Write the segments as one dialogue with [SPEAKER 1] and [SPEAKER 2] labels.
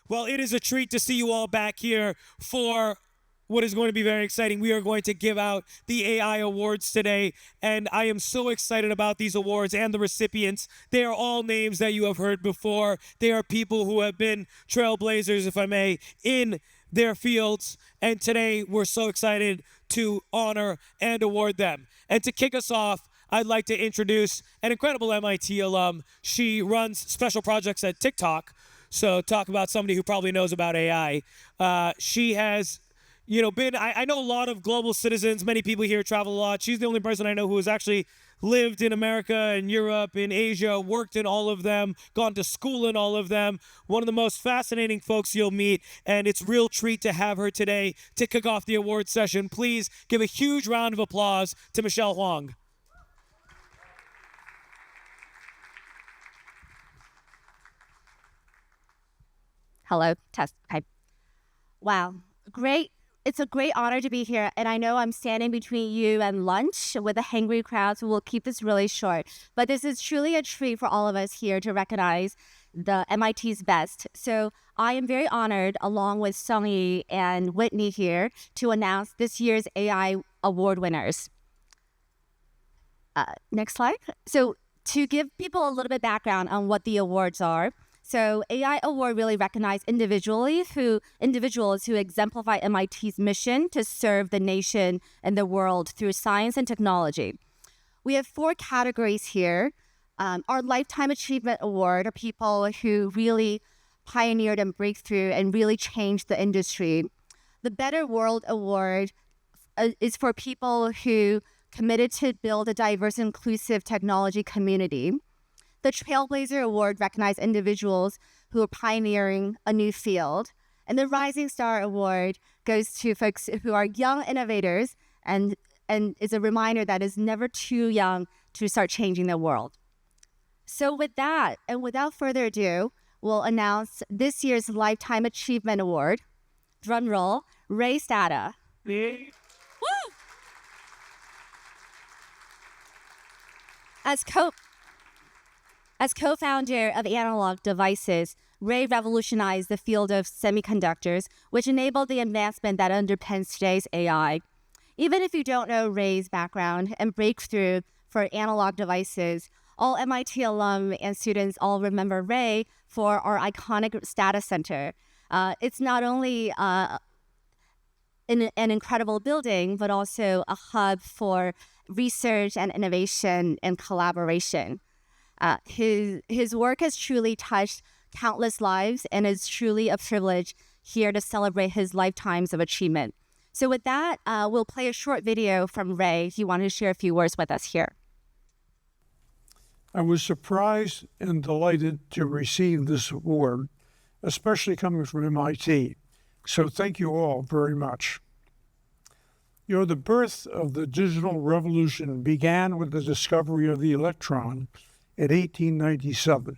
[SPEAKER 1] Well, it is a treat to see you all back here for what is going to be very exciting. We are going to give out the AI awards today, and I am so excited about these awards and the recipients. They are all names that you have heard before. They are people who have been trailblazers, if I may, in their fields, and today we're so excited to honor and award them. And to kick us off, I'd like to introduce an incredible MIT alum. She runs special projects at TikTok, so talk about somebody who probably knows about AI. She has I know a lot of global citizens. Many people here travel a lot. She's the only person I know who has actually lived in America and Europe, in Asia, worked in all of them, gone to school in all of them. One of the most fascinating folks you'll meet, and it's a real treat to have her today to kick off the award session. Please give a huge round of applause to Michelle Huang.
[SPEAKER 2] Hello, test. Okay. Wow, great. It's a great honor to be here, and I know I'm standing between you and lunch with a hangry crowd, so we'll keep this really short. But this is truly a treat for all of us here to recognize the MIT's best. So I am very honored, along with Songyee and Whitney here, to announce this year's AI award winners. Next slide. So to give people a little bit background on what the awards are, so AI Award really recognize individuals who exemplify MIT's mission to serve the nation and the world through science and technology. We have 4 categories here. Our Lifetime Achievement Award are people who really pioneered and breakthrough and really changed the industry. The Better World Award is for people who committed to build a diverse, inclusive technology community. The Trailblazer Award recognizes individuals who are pioneering a new field. And the Rising Star Award goes to folks who are young innovators and is a reminder that it's never too young to start changing the world. So with that, and without further ado, we'll announce this year's Lifetime Achievement Award. Drum roll, Ray Stata. Woo! As co-founder of Analog Devices, Ray revolutionized the field of semiconductors, which enabled the advancement that underpins today's AI. Even if you don't know Ray's background and breakthrough for Analog Devices, all MIT alum and students all remember Ray for our iconic Stata Center. It's not only an incredible building, but also a hub for research and innovation and collaboration. His work has truly touched countless lives, and it's truly a privilege here to celebrate his lifetimes of achievement. So with that, we'll play a short video from Ray. He wanted to share a few words with us here.
[SPEAKER 3] I was surprised and delighted to receive this award, especially coming from MIT. So thank you all very much. The birth of the digital revolution began with the discovery of the electron in 1897,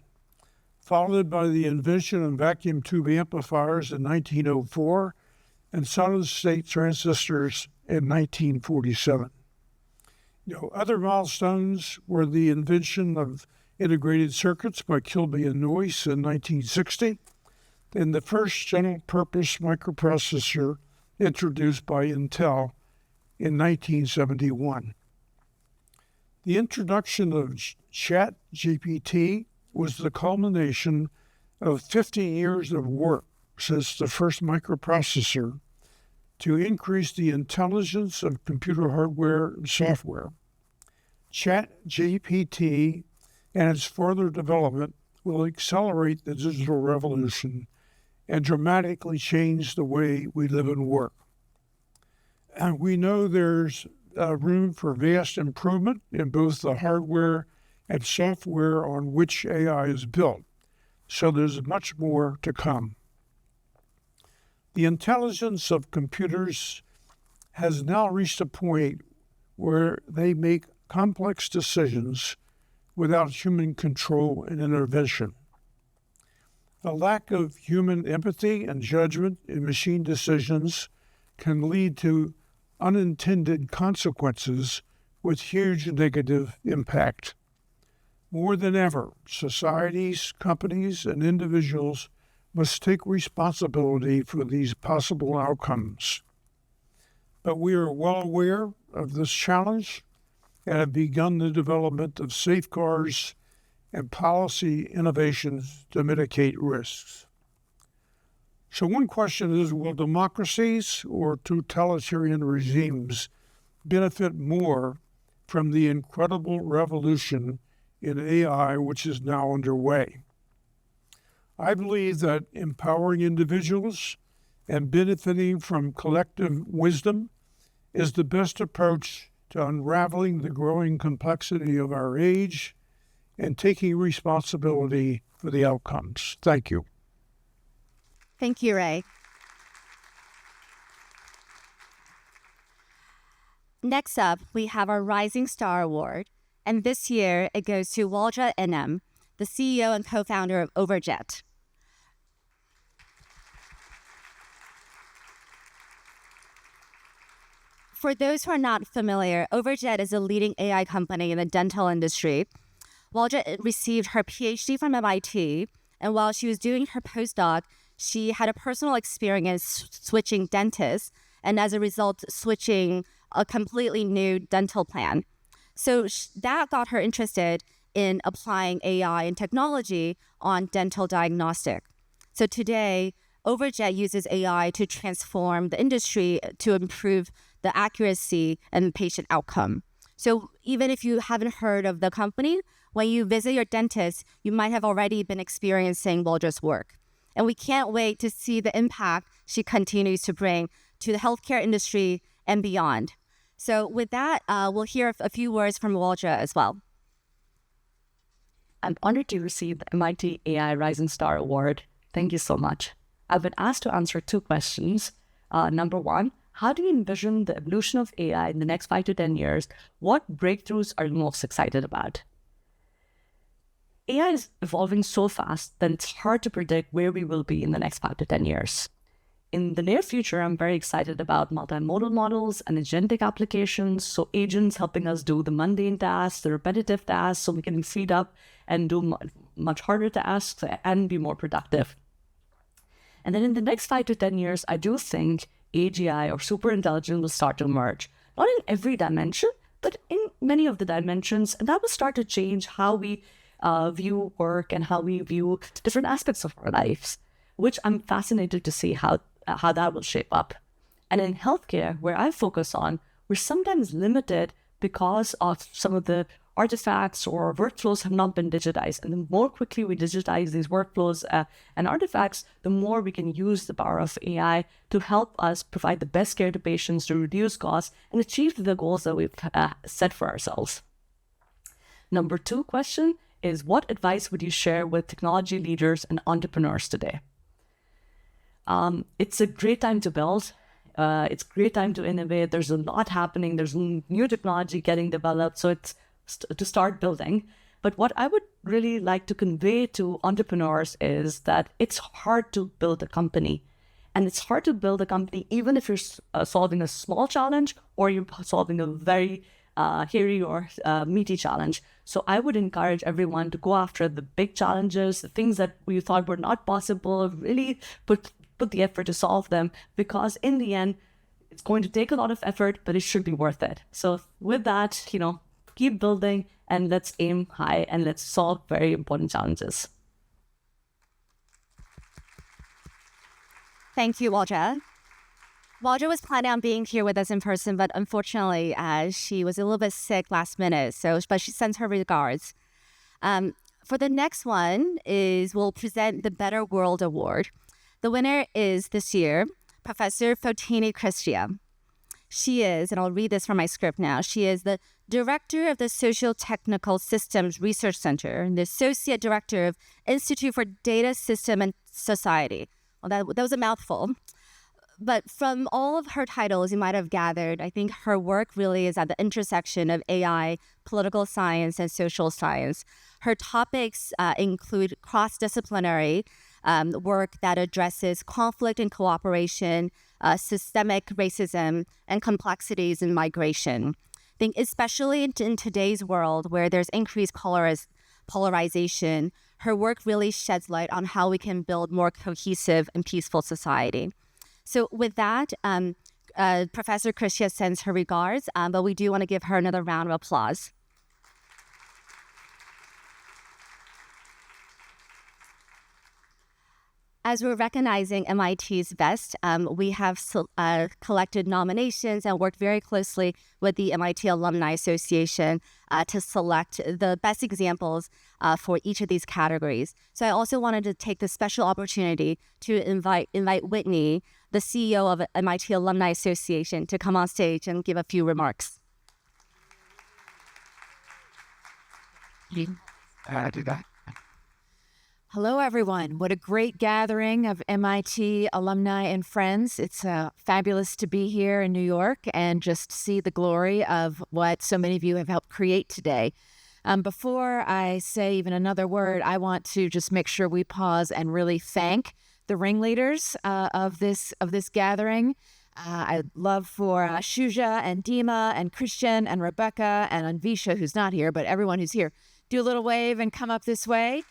[SPEAKER 3] followed by the invention of vacuum tube amplifiers in 1904 and solid-state transistors in 1947. Other milestones were the invention of integrated circuits by Kilby and Noyce in 1960, and the first general-purpose microprocessor introduced by Intel in 1971. The introduction of ChatGPT was the culmination of 50 years of work since the first microprocessor to increase the intelligence of computer hardware and software. ChatGPT and its further development will accelerate the digital revolution and dramatically change the way we live and work. And we know there's room for vast improvement in both the hardware and software on which AI is built. So there's much more to come. The intelligence of computers has now reached a point where they make complex decisions without human control and intervention. The lack of human empathy and judgment in machine decisions can lead to unintended consequences with huge negative impact. More than ever, societies, companies, and individuals must take responsibility for these possible outcomes. But we are well aware of this challenge and have begun the development of safeguards and policy innovations to mitigate risks. So one question is, will democracies or totalitarian regimes benefit more from the incredible revolution in AI which is now underway? I believe that empowering individuals and benefiting from collective wisdom is the best approach to unraveling the growing complexity of our age and taking responsibility for the outcomes. Thank you.
[SPEAKER 2] Thank you, Ray. Next up, we have our Rising Star Award, and this year it goes to Wardah Inam, the CEO and co-founder of Overjet. For those who are not familiar, Overjet is a leading AI company in the dental industry. Wardah received her PhD from MIT, and while she was doing her postdoc, she had a personal experience switching dentists, and as a result, switching a completely new dental plan. So that got her interested in applying AI and technology on dental diagnostic. So today, Overjet uses AI to transform the industry to improve the accuracy and patient outcome. So even if you haven't heard of the company, when you visit your dentist, you might have already been experiencing Wardah's work. And we can't wait to see the impact she continues to bring to the healthcare industry and beyond. So with that, we'll hear a few words from Wardah as well.
[SPEAKER 4] I'm honored to receive the MIT AI Rising Star Award. Thank you so much. I've been asked to answer two questions. Number one, how do you envision the evolution of AI in the next 5 to 10 years? What breakthroughs are you most excited about? AI is evolving so fast that it's hard to predict where we will be in the next 5 to 10 years. In the near future, I'm very excited about multimodal models and agentic applications, so agents helping us do the mundane tasks, the repetitive tasks, so we can speed up and do much harder tasks and be more productive. And then in the next 5 to 10 years, I do think AGI or superintelligence will start to emerge, not in every dimension, but in many of the dimensions, and that will start to change how we view work and how we view different aspects of our lives, which I'm fascinated to see how that will shape up. And in healthcare, where I focus on, we're sometimes limited because of some of the artifacts or workflows have not been digitized. And the more quickly we digitize these workflows and artifacts, the more we can use the power of AI to help us provide the best care to patients, to reduce costs, and achieve the goals that we've set for ourselves. Number two question is, what advice would you share with technology leaders and entrepreneurs today? It's a great time to build. It's a great time to innovate. There's a lot happening. There's new technology getting developed. So it's to start building. But what I would really like to convey to entrepreneurs is that it's hard to build a company. And it's hard to build a company even if you're solving a small challenge or you're solving a very hairy or meaty challenge. So I would encourage everyone to go after the big challenges, the things that we thought were not possible, really put the effort to solve them, because in the end, it's going to take a lot of effort, but it should be worth it. So with that, keep building and let's aim high and let's solve very important challenges.
[SPEAKER 2] Thank you, Wardah. Wardah was planning on being here with us in person, but unfortunately, she was a little bit sick last minute. But she sends her regards. For the next one we'll present the Better World Award. The winner is this year Professor Fotini Christia. She is, and I'll read this from my script now, she is the Director of the Socio-Technical Systems Research Center and the Associate Director of Institute for Data System and Society. Well, that was a mouthful. But from all of her titles, you might have gathered, I think her work really is at the intersection of AI, political science, and social science. Her topics include cross-disciplinary work that addresses conflict and cooperation, systemic racism, and complexities in migration. I think especially in today's world where there's increased polarization, her work really sheds light on how we can build more cohesive and peaceful society. So with that, Professor Christia sends her regards, but we do want to give her another round of applause. As we're recognizing MIT's best, we have collected nominations and worked very closely with the MIT Alumni Association to select the best examples for each of these categories. So I also wanted to take this special opportunity to invite Whitney, the CEO of MIT Alumni Association, to come on stage and give a few remarks.
[SPEAKER 5] Hello, everyone. What a great gathering of MIT alumni and friends. It's fabulous to be here in New York and just see the glory of what so many of you have helped create today. Before I say even another word, I want to just make sure we pause and really thank the ringleaders of this gathering. I'd love for Shuja and Dima and Christian and Rebecca and Anvisha, who's not here, but everyone who's here, do a little wave and come up this way.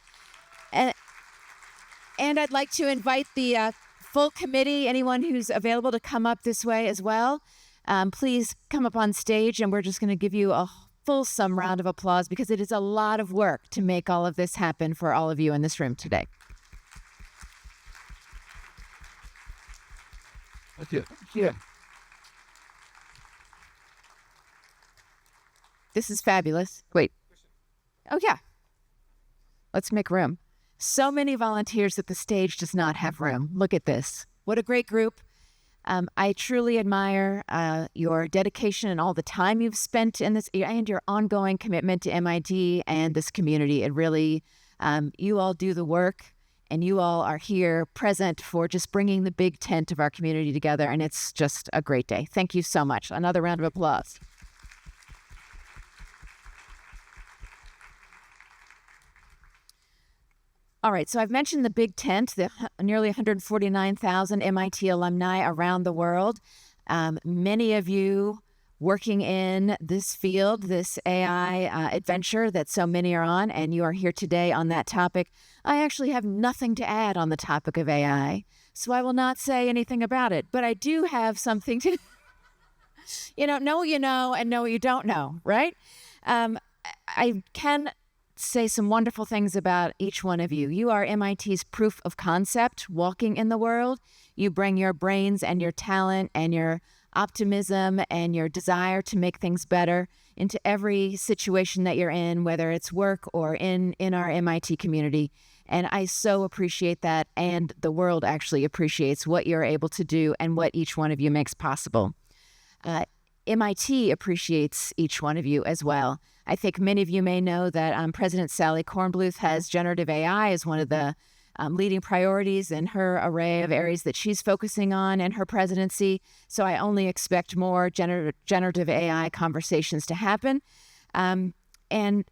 [SPEAKER 5] And I'd like to invite the full committee, anyone who's available to come up this way as well. Please come up on stage, and we're just going to give you a fulsome round of applause because it is a lot of work to make all of this happen for all of you in this room today.
[SPEAKER 3] Yeah.
[SPEAKER 5] This is fabulous. Wait. Oh, yeah. Let's make room. So many volunteers that the stage does not have room. Look at this. What a great group. I truly admire your dedication and all the time you've spent in this and your ongoing commitment to MIT and this community. It really, you all do the work and you all are here present for just bringing the big tent of our community together. And it's just a great day. Thank you so much. Another round of applause. All right, so I've mentioned the big tent, the nearly 149,000 MIT alumni around the world. Many of you working in this field, this AI adventure that so many are on, and you are here today on that topic. I actually have nothing to add on the topic of AI, so I will not say anything about it. But I do have something to, know what you know and know what you don't know, right? I can say some wonderful things about each one of you. You are MIT's proof of concept walking in the world. You bring your brains and your talent and your optimism and your desire to make things better into every situation that you're in, whether it's work or in our MIT community. And I so appreciate that. And the world actually appreciates what you're able to do and what each one of you makes possible. MIT appreciates each one of you as well. I think many of you may know that President Sally Kornbluth has generative AI as one of the leading priorities in her array of areas that she's focusing on in her presidency. So I only expect more generative AI conversations to happen. And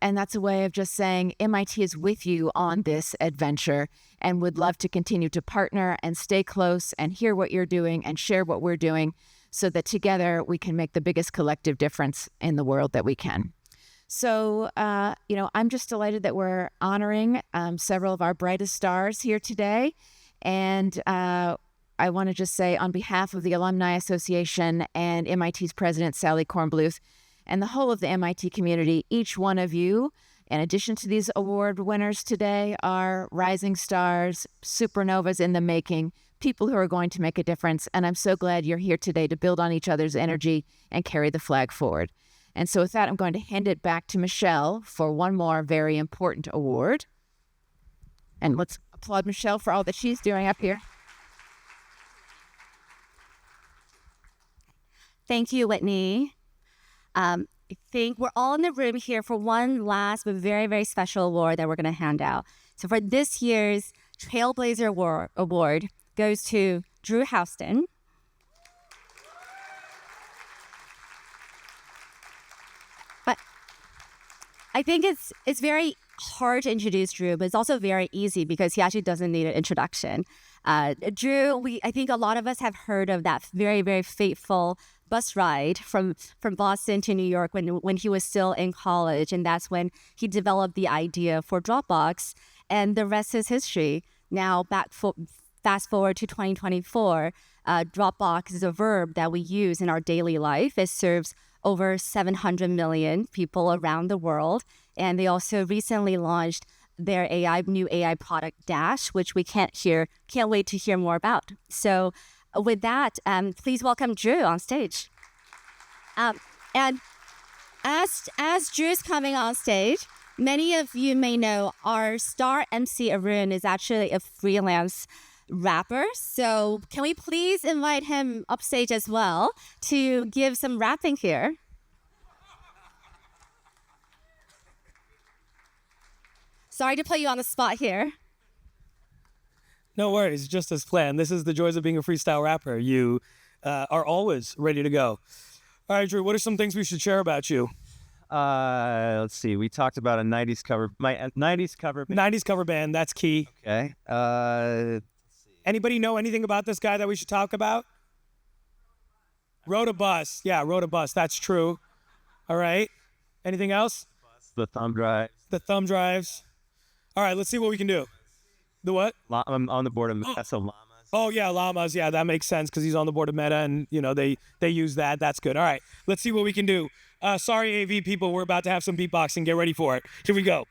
[SPEAKER 5] that's a way of just saying MIT is with you on this adventure and would love to continue to partner and stay close and hear what you're doing and share what we're doing so that together we can make the biggest collective difference in the world that we can. So, I'm just delighted that we're honoring several of our brightest stars here today. And I want to just say on behalf of the Alumni Association and MIT's president, Sally Kornbluth, and the whole of the MIT community, each one of you, in addition to these award winners today, are rising stars, supernovas in the making, people who are going to make a difference. And I'm so glad you're here today to build on each other's energy and carry the flag forward. And so with that, I'm going to hand it back to Michelle for one more very important award. And let's applaud Michelle for all that she's doing up here.
[SPEAKER 2] Thank you, Whitney. I think we're all in the room here for one last but very, very special award that we're going to hand out. So for this year's Trailblazer Award goes to Drew Houston. But I think it's very hard to introduce Drew, but it's also very easy because he actually doesn't need an introduction. Drew, I think a lot of us have heard of that very, very fateful bus ride from Boston to New York when he was still in college, and that's when he developed the idea for Dropbox. and the rest is history. Now, fast forward to 2024, Dropbox is a verb that we use in our daily life. It serves over 700 million people around the world. And they also recently launched their new AI product, Dash, which we can't wait to hear more about. So with that, please welcome Drew on stage. And as Drew's coming on stage, many of you may know our star MC Arun is actually a freelance rapper. So can we please invite him upstage as well to give some rapping here? Sorry to put you on the spot here.
[SPEAKER 1] No worries, just as planned. This is the joys of being a freestyle rapper. You are always ready to go. All right, Drew, what are some things we should share about you?
[SPEAKER 6] Let's see. We talked about a 90s cover. My 90s cover band.
[SPEAKER 1] 90s cover band, that's key.
[SPEAKER 6] Okay.
[SPEAKER 1] Anybody know anything about this guy that we should talk about? Rode a bus. Yeah, rode a bus. That's true. All right. Anything else?
[SPEAKER 6] The thumb drive.
[SPEAKER 1] The thumb drives. All right, let's see what we can do. The what?
[SPEAKER 6] I'm on the board of Meta Llamas.
[SPEAKER 1] Oh, yeah, llamas. Yeah, that makes sense because he's on the board of Meta and, they use that. That's good. All right, let's see what we can do. Sorry, AV people, we're about to have some beatboxing. Get ready for it. Here we go.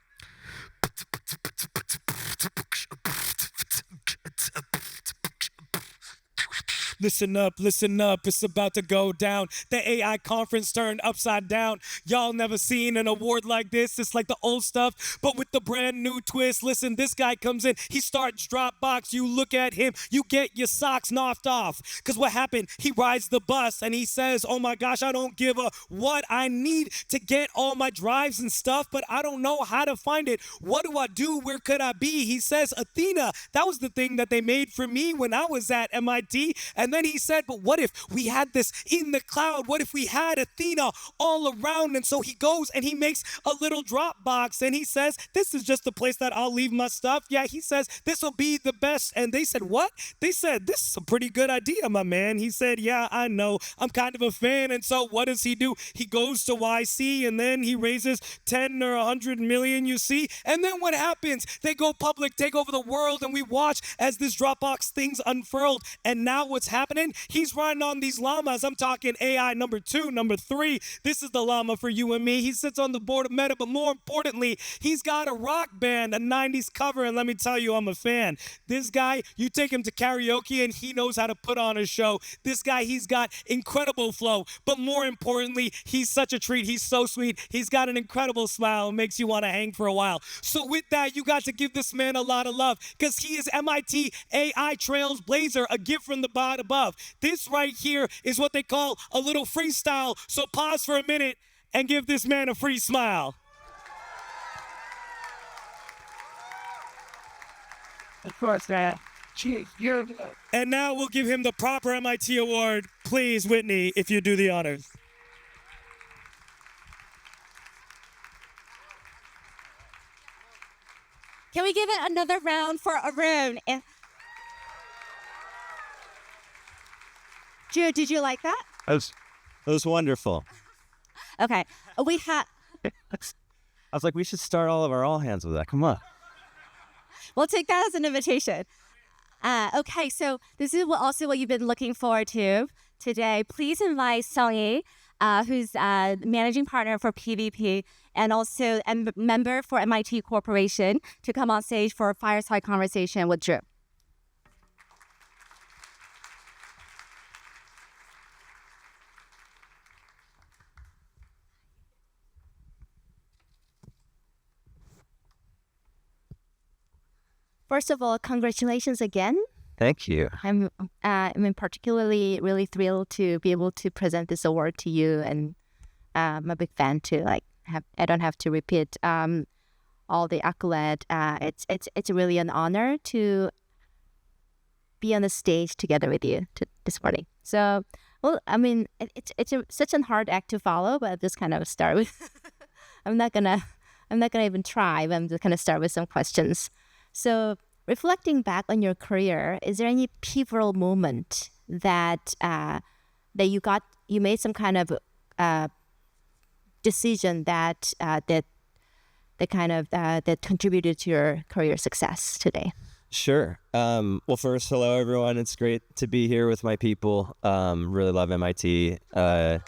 [SPEAKER 1] Listen up, it's about to go down. The AI conference turned upside down. Y'all never seen an award like this. It's like the old stuff, but with the brand new twist. Listen, this guy comes in, he starts Dropbox. You look at him, you get your socks knocked off. Because what happened, he rides the bus and he says, oh my gosh, I don't give a what. I need to get all my drives and stuff, but I don't know how to find it. What do I do? Where could I be? He says, Athena, that was the thing that they made for me when I was at MIT. And then he said, but what if we had this in the cloud? What if we had Athena all around? And so he goes and he makes a little Dropbox and he says, this is just the place that I'll leave my stuff. Yeah, he says, this will be the best. And they said, what? They said, this is a pretty good idea, my man. He said, yeah, I know. I'm kind of a fan. And so what does he do? He goes to YC and then he raises 10 or 100 million, you see? And then what happens? They go public, take over the world, and we watch as this Dropbox thing's unfurled. And now what's happening? He's riding on these llamas. I'm talking AI number 2, number 3. This is the llama for you and me. He sits on the board of Meta, but more importantly, he's got a rock band, a 90s cover, and let me tell you, I'm a fan. This guy, you take him to karaoke and he knows how to put on a show. This guy, he's got incredible flow, but more importantly, he's such a treat. He's so sweet. He's got an incredible smile. It makes you want to hang for a while. So with that, you got to give this man a lot of love because he is MIT AI Trailblazer, a gift from the God above. This right here is what they call a little freestyle. So pause for a minute and give this man a free smile.
[SPEAKER 3] Of course, man.
[SPEAKER 1] And now we'll give him the proper MIT award. Please, Whitney, if you do the honors.
[SPEAKER 2] Can we give it another round for Arun? Drew, did you like that?
[SPEAKER 6] That was wonderful.
[SPEAKER 2] Okay, we had.
[SPEAKER 6] I was like, we should start all of our all hands with that. Come on.
[SPEAKER 2] We'll take that as an invitation. Okay, so this is also what you've been looking forward to today. Please invite Songyee, who's managing partner for PvP and also a member for MIT Corporation, to come on stage for a fireside conversation with Drew. First of all, congratulations again.
[SPEAKER 6] Thank you.
[SPEAKER 2] I'm particularly really thrilled to be able to present this award to you, and I'm a big fan too. I don't have to repeat all the accolade. It's really an honor to be on the stage together with you this morning. So, well, I mean, it's such a hard act to follow, but I'll just kind of start with. I'm not gonna even try. I'm just gonna start with some questions. So, reflecting back on your career, is there any pivotal moment that you made some kind of decision that that kind of that contributed to your career success today?
[SPEAKER 6] Sure. Well, first, hello, everyone. It's great to be here with my people. Really love MIT. And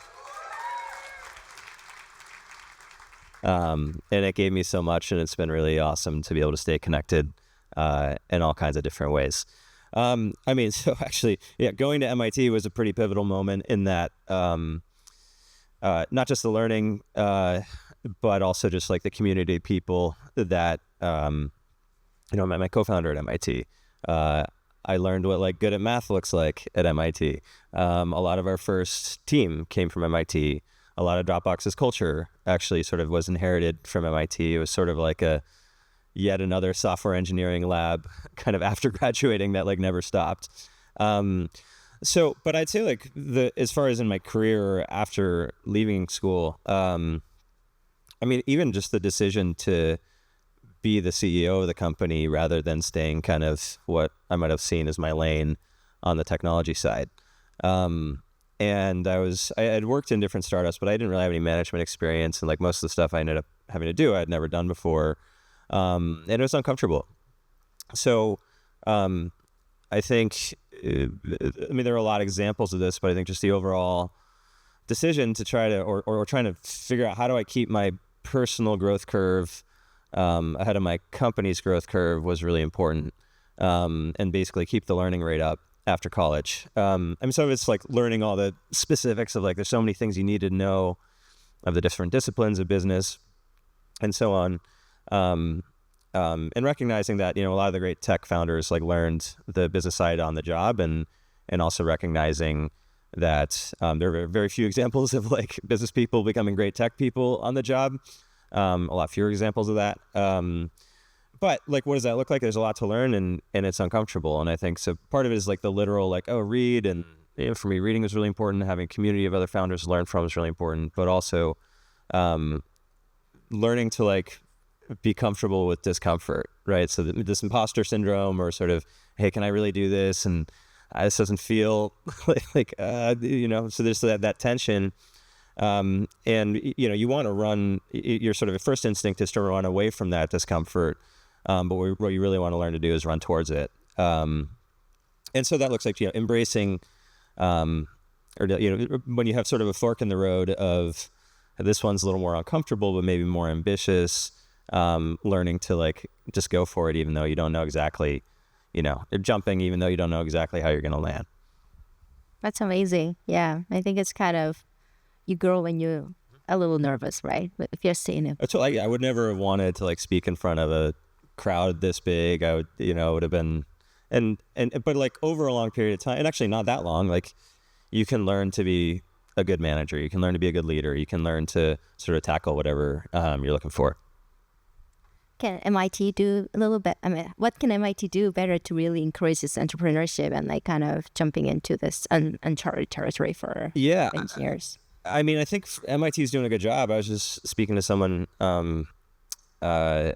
[SPEAKER 6] it gave me so much, and it's been really awesome to be able to stay connected in all kinds of different ways. So actually, going to MIT was a pretty pivotal moment in that not just the learning, but also just like the community of people that, my co-founder at MIT. I learned what like good at math looks like at MIT. A lot of our first team came from MIT. A lot of Dropbox's culture actually sort of was inherited from MIT. It was sort of like yet another software engineering lab kind of after graduating that like never stopped. But I'd say like as far as in my career after leaving school, even just the decision to be the CEO of the company rather than staying kind of what I might have seen as my lane on the technology side. And I had worked in different startups, but I didn't really have any management experience. And like most of the stuff I ended up having to do, I had never done before. And it was uncomfortable. So I think, there are a lot of examples of this, but I think just the overall decision to try to, or trying to figure out how do I keep my personal growth curve ahead of my company's growth curve was really important. And basically keep the learning rate up after college. Some of it's like learning all the specifics of like, there's so many things you need to know of the different disciplines of business and so on. And recognizing that, a lot of the great tech founders like learned the business side on the job, and also recognizing that there are very few examples of like business people becoming great tech people on the job. A lot fewer examples of that. But like, what does that look like? There's a lot to learn, and it's uncomfortable. And I think so part of it is like the literal, like, read. And for me, reading was really important. Having a community of other founders to learn from is really important, but also learning to like be comfortable with discomfort, right? So this imposter syndrome, or sort of, hey, can I really do this? And this doesn't feel so there's that tension. And you want to run, your sort of first instinct is to run away from that discomfort. But what you really want to learn to do is run towards it. And so that looks like, embracing, when you have sort of a fork in the road of this one's a little more uncomfortable, but maybe more ambitious, learning to like, just go for it, even though you don't know exactly, jumping, even though you don't know exactly how you're going to land.
[SPEAKER 2] That's amazing. Yeah. I think it's kind of, you grow when you're a little nervous, right? If you're seeing it.
[SPEAKER 6] So I would never have wanted to like speak in front of a crowd this big. I would, it would have been, but like over a long period of time, and actually not that long, like you can learn to be a good manager. You can learn to be a good leader. You can learn to sort of tackle whatever you're looking for.
[SPEAKER 2] Can MIT do a little bit? What can MIT do better to really encourage this entrepreneurship and like kind of jumping into this uncharted territory for engineers?
[SPEAKER 6] I think MIT is doing a good job. I was just speaking to someone a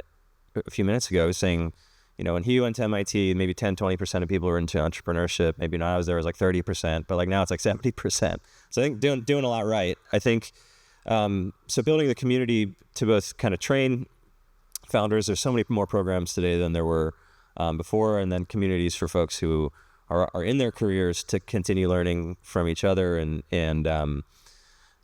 [SPEAKER 6] few minutes ago saying, when he went to MIT, maybe 10-20% of people were into entrepreneurship. Maybe when I was there, it was like 30%, but like now it's like 70%. So I think doing a lot right. I think, so building the community to both kind of train founders. There's so many more programs today than there were before, and then communities for folks who are in their careers to continue learning from each other,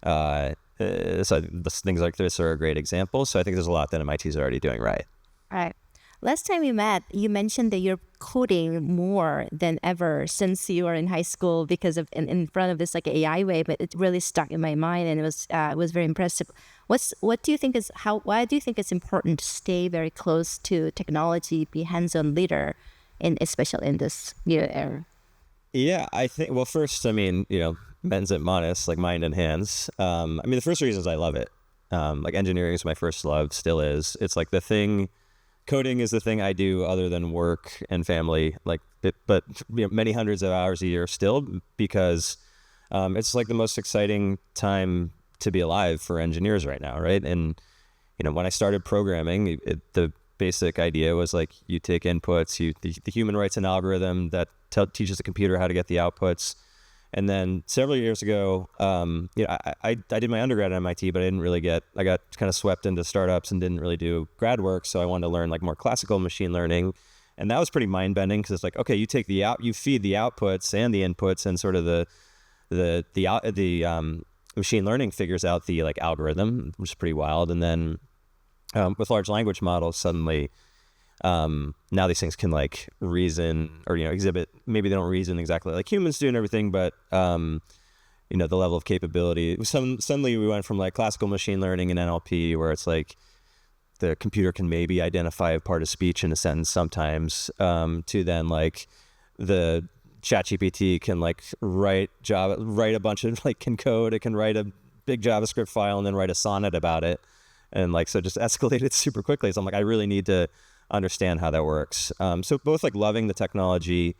[SPEAKER 6] so things like this are a great example. So I think there's a lot that MIT is already doing right.
[SPEAKER 2] All right. Last time we met, you mentioned that you're coding more than ever since you were in high school because of in front of this like AI wave. But it really stuck in my mind, and it was very impressive. What do you think why do you think it's important to stay very close to technology, be hands-on leader, especially in this era?
[SPEAKER 6] Yeah, I think, well, first, mens et manus, like mind and hands. The first reason is I love it. Like engineering is my first love, still is. It's like coding is the thing I do other than work and family, but many hundreds of hours a year still, because it's like the most exciting time to be alive for engineers right now, right? And, when I started programming, the basic idea was like, you take inputs, the human writes an algorithm that teaches the computer how to get the outputs. And then several years ago, I did my undergrad at MIT, but I got kind of swept into startups and didn't really do grad work. So I wanted to learn like more classical machine learning. And that was pretty mind bending because it's like, okay, you feed the outputs and the inputs, and sort of the machine learning figures out the like algorithm, which is pretty wild. And then with large language models, suddenly now these things can like reason or, exhibit, maybe they don't reason exactly like humans do and everything, but, the level of capability. Suddenly we went from like classical machine learning and NLP, where it's like the computer can maybe identify a part of speech in a sentence sometimes, to then like the ChatGPT can like write a bunch of like can code, it can write a big JavaScript file and then write a sonnet about it. And like, so just escalated super quickly. So I'm like, I really need to understand how that works. So both like loving the technology,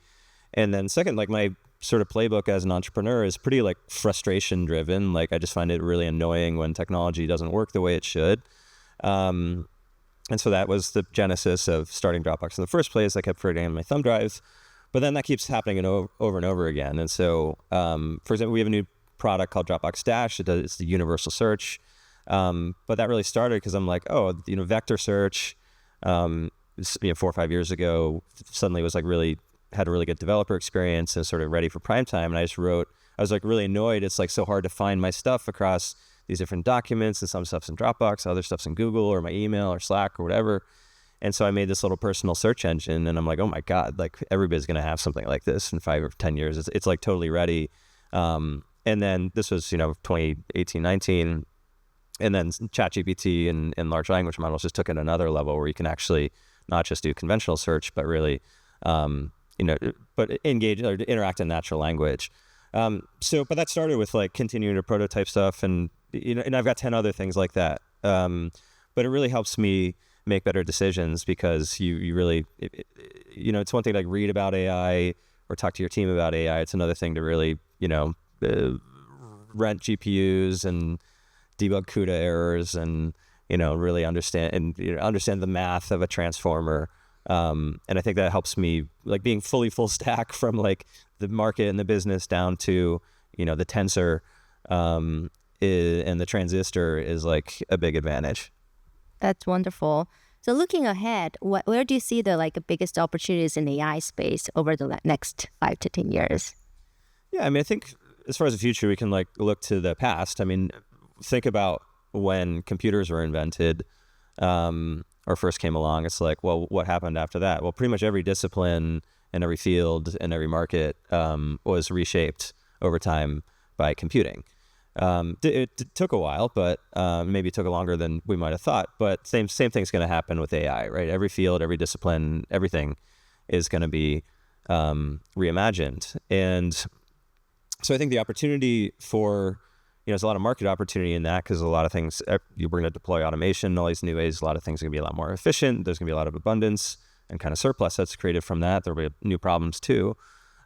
[SPEAKER 6] and then second, like my sort of playbook as an entrepreneur is pretty like frustration driven. Like I just find it really annoying when technology doesn't work the way it should. And so that was the genesis of starting Dropbox in the first place. I kept forgetting my thumb drives, but then that keeps happening over and over again. And so, for example, we have a new product called Dropbox Dash. It's the universal search. But that really started because I'm like, vector search, 4 or 5 years ago, suddenly was like had a really good developer experience and sort of ready for prime time. And I was like really annoyed. It's like so hard to find my stuff across these different documents, and some stuff's in Dropbox, other stuff's in Google or my email or Slack or whatever. And so I made this little personal search engine, and I'm like, oh my God, like everybody's going to have something like this in 5 or 10 years. It's like totally ready. And then this was, 2018, 19. And then ChatGPT and large language models just took it another level where you can actually not just do conventional search, but really, but engage or interact in natural language. But that started with like continuing to prototype stuff, and I've got 10 other things like that. But it really helps me make better decisions because you really, it's one thing to like read about AI or talk to your team about AI. It's another thing to really, rent GPUs and debug CUDA errors and, really understand the math of a transformer. And I think that helps me like being fully full stack from like the market and the business down to, the tensor, and the transistor is like a big advantage.
[SPEAKER 2] That's wonderful. So looking ahead, where do you see the like biggest opportunities in the AI space over the next 5 to 10 years?
[SPEAKER 6] Yeah, I mean, I think as far as the future, we can like look to the past. I mean, think about when computers were invented, or first came along. It's like, well, what happened after that? Well, pretty much every discipline and every field and every market was reshaped over time by computing. It took a while, but maybe it took longer than we might have thought. But same thing's going to happen with AI, right? Every field, every discipline, everything is going to be reimagined. And so I think the opportunity for, there's a lot of market opportunity in that because a lot of things, we're going to deploy automation in all these new ways. A lot of things are going to be a lot more efficient. There's going to be a lot of abundance and kind of surplus that's created from that. There'll be new problems too.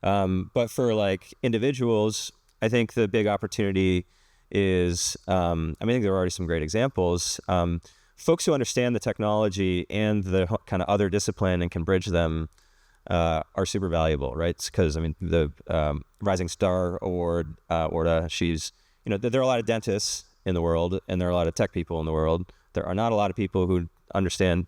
[SPEAKER 6] But for like individuals, I think the big opportunity is, I think there are already some great examples. Folks who understand the technology and the kind of other discipline and can bridge them are super valuable, right? Because the Rising Star Award, Wardah, she's, there are a lot of dentists in the world and there are a lot of tech people in the world. There are not a lot of people who understand,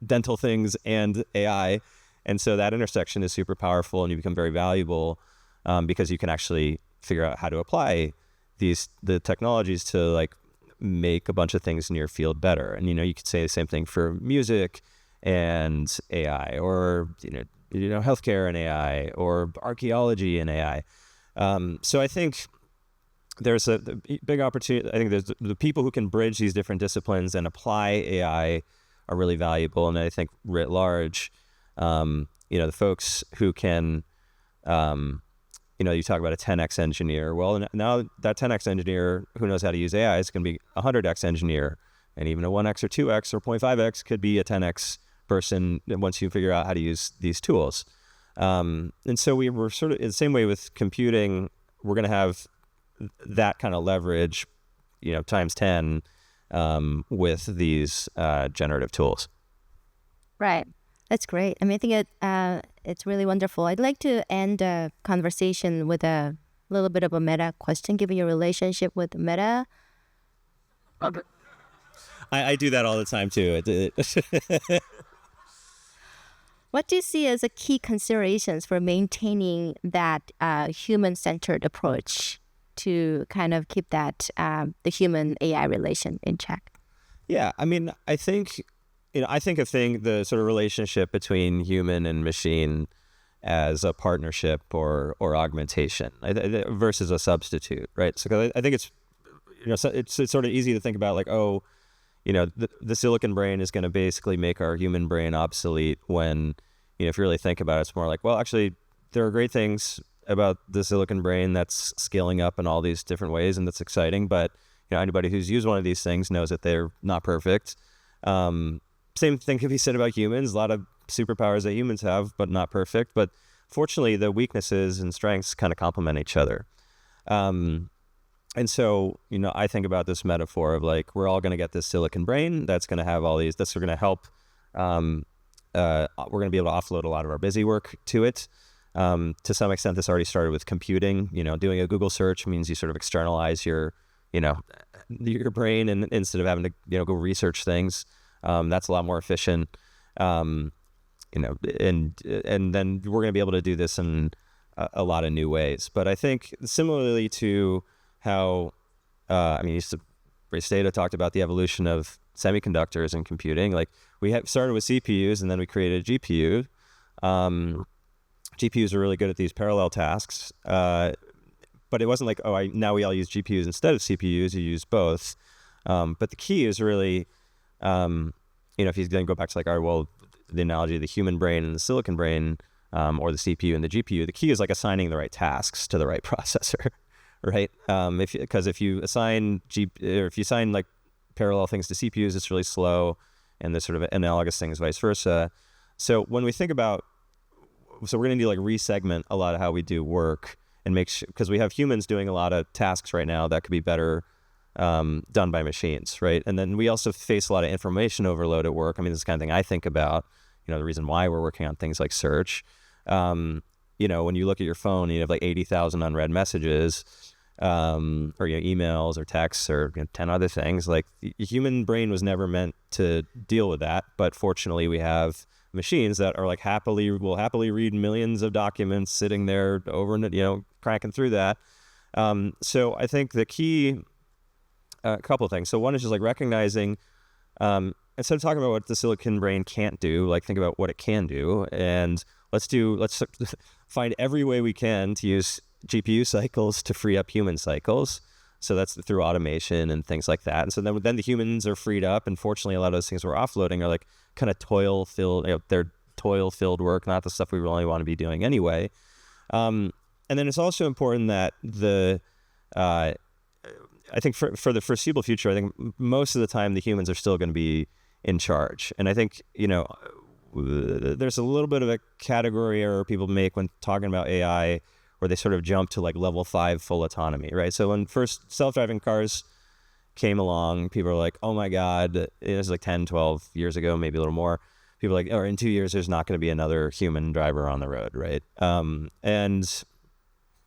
[SPEAKER 6] dental things and AI. And so that intersection is super powerful, and you become very valuable because you can actually figure out how to apply the technologies to like make a bunch of things in your field better. And, you could say the same thing for music and AI, or, healthcare and AI, or archaeology and AI. So I think there's a big opportunity. I think there's the people who can bridge these different disciplines and apply AI are really valuable. And I think writ large, the folks who can, you talk about a 10x engineer. Well, now that 10x engineer who knows how to use AI is going to be a 100x engineer, and even a 1x or 2x or 0.5x could be a 10x person once you figure out how to use these tools. And so we were sort of in the same way with computing. We're going to have that kind of leverage, times 10 with these generative tools.
[SPEAKER 2] Right. That's great. I think it's really wonderful. I'd like to end a conversation with a
[SPEAKER 7] little bit of a meta question, given your relationship with Meta.
[SPEAKER 6] I do that all the time too.
[SPEAKER 7] What do you see as a key considerations for maintaining that human-centered approach to kind of keep that the human AI relation in check?
[SPEAKER 6] Yeah, I mean, I think the sort of relationship between human and machine as a partnership or augmentation versus a substitute, right? So 'cause I think it's it's sort of easy to think about like, oh, the silicon brain is going to basically make our human brain obsolete when, if you really think about it, it's more like, well, actually, there are great things about the silicon brain that's scaling up in all these different ways, and that's exciting. But, anybody who's used one of these things knows that they're not perfect. Same thing can be said about humans. A lot of superpowers that humans have, but not perfect. But fortunately, the weaknesses and strengths kind of complement each other. And so, I think about this metaphor of like, we're all going to get this silicon brain that's going to have all these, that's going to help, we're going to be able to offload a lot of our busy work to it. To some extent, this already started with computing. Doing a Google search means you sort of externalize your brain, and instead of having to, go research things, that's a lot more efficient. And then we're going to be able to do this in a lot of new ways. But I think similarly to how, Stata talked about the evolution of semiconductors and computing. Like we started with CPUs and then we created a GPU. GPUs are really good at these parallel tasks. But it wasn't like, now we all use GPUs instead of CPUs, you use both. But the key is really, if you then go back to like, the analogy of the human brain and the silicon brain, or the CPU and the GPU, the key is like assigning the right tasks to the right processor. Right. Because if you assign like parallel things to CPUs, it's really slow, and there's sort of analogous things vice versa. So when we think about, we're going to need to like resegment a lot of how we do work and make sure, because we have humans doing a lot of tasks right now that could be better done by machines. Right. And then we also face a lot of information overload at work. I mean, this is the kind of thing I think about, the reason why we're working on things like search. When you look at your phone, you have like 80,000 unread messages, or emails or texts or 10 other things. Like the human brain was never meant to deal with that. But fortunately, we have machines that are like will happily read millions of documents sitting there over and cranking through that. So I think the key, a couple of things. So one is just like recognizing, instead of talking about what the silicon brain can't do, like think about what it can do, and let's find every way we can to use GPU cycles to free up human cycles. So that's through automation and things like that. And so then the humans are freed up. And fortunately, a lot of those things we're offloading are like kind of toil-filled, they're toil-filled work, not the stuff we really want to be doing anyway. And then it's also important that I think for the foreseeable future, I think most of the time the humans are still going to be in charge. And I think, there's a little bit of a category error people make when talking about AI, where they sort of jump to like level 5 full autonomy, right? So when first self-driving cars came along, people were like, oh my God, it was like 10, 12 years ago, maybe a little more. People were like, or in 2 years, there's not going to be another human driver on the road, right? And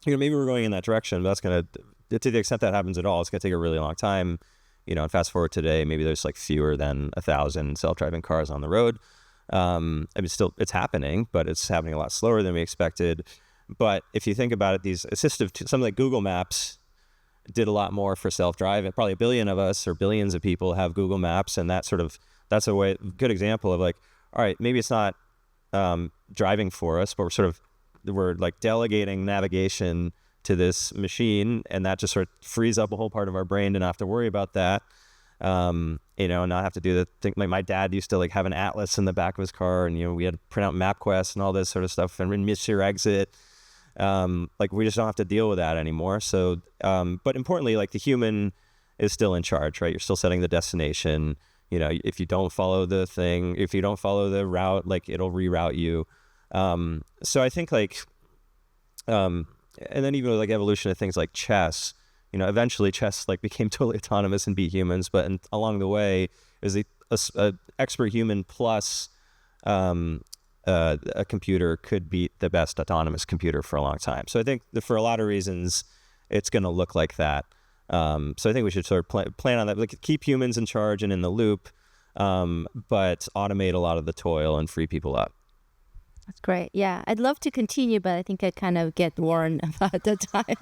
[SPEAKER 6] maybe we're going in that direction, but that's going to the extent that happens at all, it's going to take a really long time. And fast forward today, maybe there's like fewer than 1,000 self-driving cars on the road. Still, it's happening, but it's happening a lot slower than we expected. But if you think about it, these something like Google Maps did a lot more for self-driving. Probably a billion of us or billions of people have Google Maps, and that's a good example of like, all right, maybe it's not driving for us, but we're like delegating navigation to this machine, and that just sort of frees up a whole part of our brain to not have to worry about that. And not have to do the thing. Like my dad used to like have an atlas in the back of his car, and we had to print out MapQuest and all this sort of stuff, and miss your exit. Like we just don't have to deal with that anymore. So, but importantly, like the human is still in charge, right? You're still setting the destination. If you don't follow the thing, if you don't follow the route, like it'll reroute you. So I think like, and then even with like evolution of things like chess, eventually chess like became totally autonomous and beat humans, but along the way is a expert human plus a computer could beat the best autonomous computer for a long time. So I think that for a lot of reasons, it's going to look like that. So I think we should sort of plan on that, like keep humans in charge and in the loop, but automate a lot of the toil and free people up.
[SPEAKER 7] That's great. Yeah, I'd love to continue, but I think I kind of get worn about the time.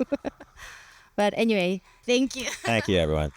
[SPEAKER 7] But anyway, thank you.
[SPEAKER 6] Thank you, everyone.